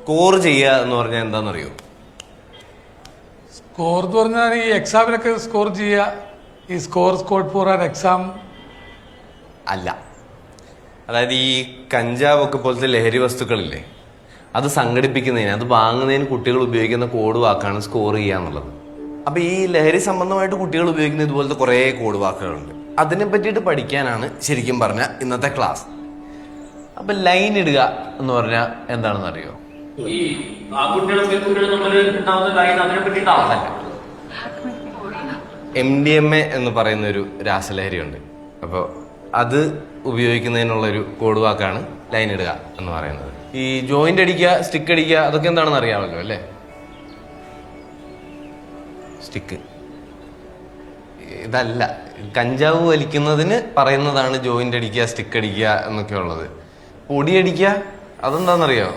Score ചെയ്യുക എന്ന് പറഞ്ഞാൽ എന്താണെന്നറിയോ? സ്കോർ എന്ന് പറഞ്ഞാൽ ഈ എക്സാമിനൊക്കെ സ്കോർ ചെയ്യുക, ഈ സ്കോർ ഫോർ ആൻ എക്സാം അല്ല. അതായത് ഈ കഞ്ചാവൊക്കെ പോലത്തെ ലഹരി വസ്തുക്കളില്ലേ, അത് സംഘടിപ്പിക്കുന്നതിന്, അത് വാങ്ങുന്നതിന് കുട്ടികൾ ഉപയോഗിക്കുന്ന കോഡ് വാക്കാണ് സ്കോർ ചെയ്യുക എന്നുള്ളത്. അപ്പൊ ഈ ലഹരി സംബന്ധമായിട്ട് കുട്ടികൾ ഉപയോഗിക്കുന്ന ഇതുപോലത്തെ കുറേ കോഡ് വാക്കുകളുണ്ട്. അതിനെ പറ്റിയിട്ട് പഠിക്കാനാണ് ശരിക്കും പറഞ്ഞ ഇന്നത്തെ ക്ലാസ്. അപ്പൊ ലൈൻ ഇടുക എന്ന് പറഞ്ഞാൽ എന്താണെന്ന് അറിയോ? MDMA എന്ന് പറയുന്ന ഒരു രാസലഹരി ഉണ്ട്. അപ്പോൾ അത് ഉപയോഗിക്കുന്നതിനുള്ള ഒരു കോഡ് വാക്കാണ് ലൈൻ ഇടുക എന്ന് പറയുന്നത്. ഈ ജോയിന്റ് അടിക്കുക, സ്റ്റിക്ക് അടിക്കുക, അതൊക്കെ എന്താണെന്ന് അറിയാമല്ലോ അല്ലേ? സ്റ്റിക്ക് ഇതല്ല, കഞ്ചാവ് വലിക്കുന്നതിന് പറയുന്നതാണ് ജോയിന്റ് അടിക്കുക, സ്റ്റിക്ക് അടിക്കുക എന്നൊക്കെ ഉള്ളത്. പൊടി അടിക്കുക അതെന്താണെന്നറിയോ?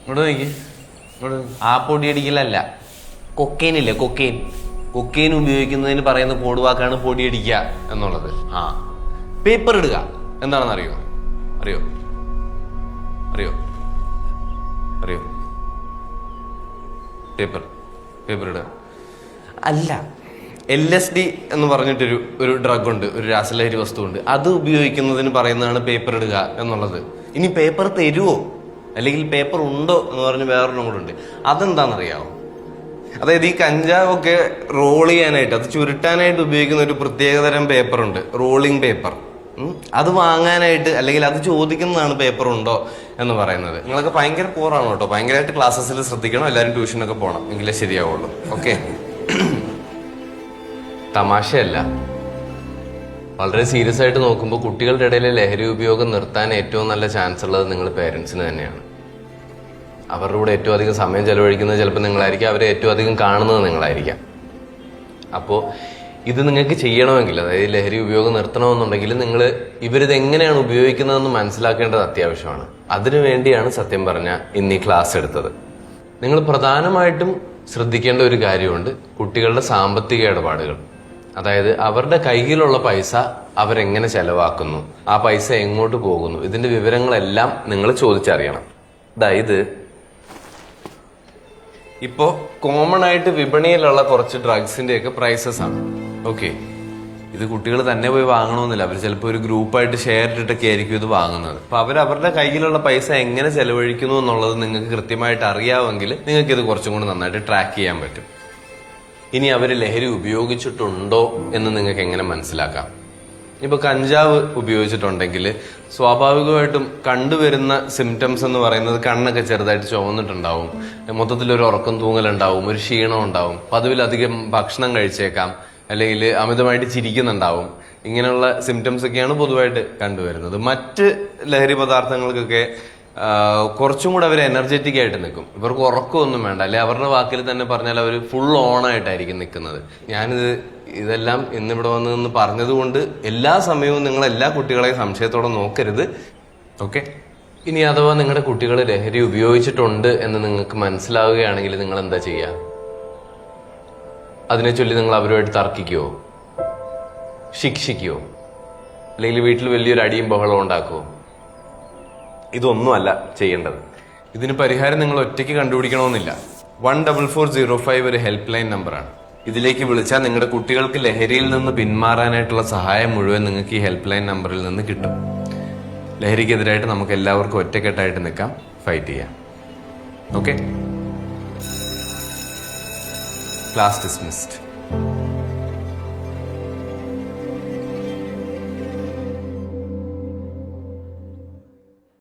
ഇവിടെ നോക്കി, ആ പൊടി അടിക്കലല്ല, കൊക്കെയിൻ ഇല്ലേ, കൊക്കെയിൻ ഉപയോഗിക്കുന്നതിന് പറയുന്ന കോഡ് വാക്കാണ് പൊടി അടിക്കുക എന്നുള്ളത്. പേപ്പർ ഇടുക എന്താണെന്ന് അറിയോ? അറിയോ അറിയോ അറിയോ പേപ്പർ ഇടുക അല്ല. LSD എന്ന് പറഞ്ഞിട്ടൊരു ഡ്രഗ് ഉണ്ട്, ഒരു രാസലഹരി വസ്തു ഉണ്ട്. അത് ഉപയോഗിക്കുന്നതിന് പറയുന്നതാണ് പേപ്പർ ഇടുക എന്നുള്ളത്. ഇനി പേപ്പർ തരുവോ അല്ലെങ്കിൽ പേപ്പർ ഉണ്ടോ എന്ന് പറഞ്ഞ് വേറൊരെണ്ണം കൂടെ ഉണ്ട്. അതെന്താണെന്നറിയാമോ? അതായത് ഈ കഞ്ചാവൊക്കെ റോൾ ചെയ്യാനായിട്ട്, അത് ചുരുട്ടാനായിട്ട് ഉപയോഗിക്കുന്ന ഒരു പ്രത്യേകതരം പേപ്പറുണ്ട്, റോളിംഗ് പേപ്പർ. അത് വാങ്ങാനായിട്ട് അല്ലെങ്കിൽ അത് ചോദിക്കുന്നതാണ് പേപ്പർ ഉണ്ടോ എന്ന് പറയുന്നത്. നിങ്ങളൊക്കെ ഭയങ്കര പോറാണ് കേട്ടോ, ഭയങ്കരമായിട്ട് ക്ലാസ്സസിൽ ശ്രദ്ധിക്കണം, എല്ലാവരും ട്യൂഷനൊക്കെ പോകണം, എങ്കിലേ ശരിയാവുള്ളൂ. ഓക്കെ, തമാശയല്ല, വളരെ സീരിയസ് ആയിട്ട് നോക്കുമ്പോൾ കുട്ടികളുടെ ഇടയിലെ ലഹരി ഉപയോഗം നിർത്താൻ ഏറ്റവും നല്ല ചാൻസ് ഉള്ളത് നിങ്ങൾ പേരൻസിന് തന്നെയാണ്. അവരുടെ കൂടെ ഏറ്റവും അധികം സമയം ചെലവഴിക്കുന്നത് ചിലപ്പോൾ നിങ്ങളായിരിക്കാം, അവരെ ഏറ്റവും അധികം കാണുന്നത് നിങ്ങളായിരിക്കാം. അപ്പോൾ ഇത് നിങ്ങൾക്ക് ചെയ്യണമെങ്കിൽ, അതായത് ലഹരി ഉപയോഗം നിർത്തണമെന്നുണ്ടെങ്കിൽ നിങ്ങൾ ഇവരിത് എങ്ങനെയാണ് ഉപയോഗിക്കുന്നതെന്ന് മനസ്സിലാക്കേണ്ടത് അത്യാവശ്യമാണ്. അതിനുവേണ്ടിയാണ് സത്യം പറഞ്ഞ ഇന്ന് ഈ ക്ലാസ് എടുത്തത്. നിങ്ങൾ പ്രധാനമായിട്ടും ശ്രദ്ധിക്കേണ്ട ഒരു കാര്യമുണ്ട്, കുട്ടികളുടെ സാമ്പത്തിക ഇടപാടുകൾ. അതായത് അവരുടെ കയ്യിലുള്ള പൈസ അവരെങ്ങനെ ചെലവാക്കുന്നു, ആ പൈസ എങ്ങോട്ട് പോകുന്നു, ഇതിന്റെ വിവരങ്ങളെല്ലാം നിങ്ങൾ ചോദിച്ചറിയണം. അതായത് ഇപ്പോ കോമൺ ആയിട്ട് വിപണിയിലുള്ള കുറച്ച് ഡ്രഗ്സിന്റെയൊക്കെ പ്രൈസസ് ആണ്. ഓക്കെ, ഇത് കുട്ടികൾ തന്നെ പോയി വാങ്ങണമെന്നില്ല, അവർ ചിലപ്പോൾ ഒരു ഗ്രൂപ്പായിട്ട് ഷെയർ ഇട്ടിട്ടൊക്കെ ആയിരിക്കും ഇത് വാങ്ങുന്നത്. അപ്പൊ അവരുടെ കയ്യിലുള്ള പൈസ എങ്ങനെ ചെലവഴിക്കുന്നു എന്നുള്ളത് നിങ്ങൾക്ക് കൃത്യമായിട്ട് അറിയാമെങ്കിൽ നിങ്ങൾക്ക് ഇത് കുറച്ചും കൂടി നന്നായിട്ട് ട്രാക്ക് ചെയ്യാൻ പറ്റും. ഇനി അവർ ലഹരി ഉപയോഗിച്ചിട്ടുണ്ടോ എന്ന് നിങ്ങൾക്ക് എങ്ങനെ മനസ്സിലാക്കാം? ഇപ്പൊ കഞ്ചാവ് ഉപയോഗിച്ചിട്ടുണ്ടെങ്കിൽ സ്വാഭാവികമായിട്ടും കണ്ടുവരുന്ന സിംറ്റംസ് എന്ന് പറയുന്നത് കണ്ണൊക്കെ ചെറുതായിട്ട് ചുവന്നിട്ടുണ്ടാവും, മൊത്തത്തിലൊരു ഉറക്കം തൂങ്ങലുണ്ടാവും, ഒരു ക്ഷീണം ഉണ്ടാവും, പതിവിലധികം ഭക്ഷണം കഴിച്ചേക്കാം, അല്ലെങ്കിൽ അമിതമായിട്ട് ചിരിക്കുന്നുണ്ടാവും. ഇങ്ങനെയുള്ള സിംറ്റംസ് ഒക്കെയാണ് പൊതുവായിട്ട് കണ്ടുവരുന്നത്. മറ്റ് ലഹരി പദാർത്ഥങ്ങൾക്കൊക്കെ കുറച്ചും കൂടെ അവർ എനർജറ്റിക് ആയിട്ട് നിൽക്കും, ഇവർക്ക് ഉറക്കമൊന്നും വേണ്ട, അല്ലെ അവരുടെ വാക്കിൽ തന്നെ പറഞ്ഞാൽ അവർ ഫുൾ ഓണായിട്ടായിരിക്കും നിൽക്കുന്നത്. ഇതെല്ലാം ഇന്നിവിടെ വന്ന് പറഞ്ഞതുകൊണ്ട് എല്ലാ സമയവും നിങ്ങൾ എല്ലാ കുട്ടികളെയും സംശയത്തോടെ നോക്കരുത്. ഓക്കെ, ഇനി അഥവാ നിങ്ങളുടെ കുട്ടികൾ ലഹരി ഉപയോഗിച്ചിട്ടുണ്ട് എന്ന് നിങ്ങൾക്ക് മനസ്സിലാവുകയാണെങ്കിൽ നിങ്ങൾ എന്താ ചെയ്യുക? അതിനെ ചൊല്ലി നിങ്ങൾ അവരുമായിട്ട് തർക്കിക്കുവോ, ശിക്ഷിക്കുവോ, അല്ലെങ്കിൽ വീട്ടിൽ വലിയൊരു അടിയും ബഹളവും ഉണ്ടാക്കുവോ? ഇതൊന്നുമല്ല ചെയ്യേണ്ടത്. ഇതിന് പരിഹാരം നിങ്ങൾ ഒറ്റയ്ക്ക് കണ്ടുപിടിക്കണമെന്നില്ല. 14405 ഒരു ഹെൽപ്പ് ലൈൻ നമ്പറാണ്. ഇതിലേക്ക് വിളിച്ചാൽ നിങ്ങളുടെ കുട്ടികൾക്ക് ലഹരിയിൽ നിന്ന് പിന്മാറാനായിട്ടുള്ള സഹായം മുഴുവൻ നിങ്ങൾക്ക് ഈ ഹെൽപ്പ് ലൈൻ നമ്പറിൽ നിന്ന് കിട്ടും. ലഹരിക്കെതിരായിട്ട് നമുക്ക് എല്ലാവർക്കും ഒറ്റക്കെട്ടായിട്ട് നിൽക്കാം, ഫൈറ്റ് ചെയ്യാം. Okay, class dismissed.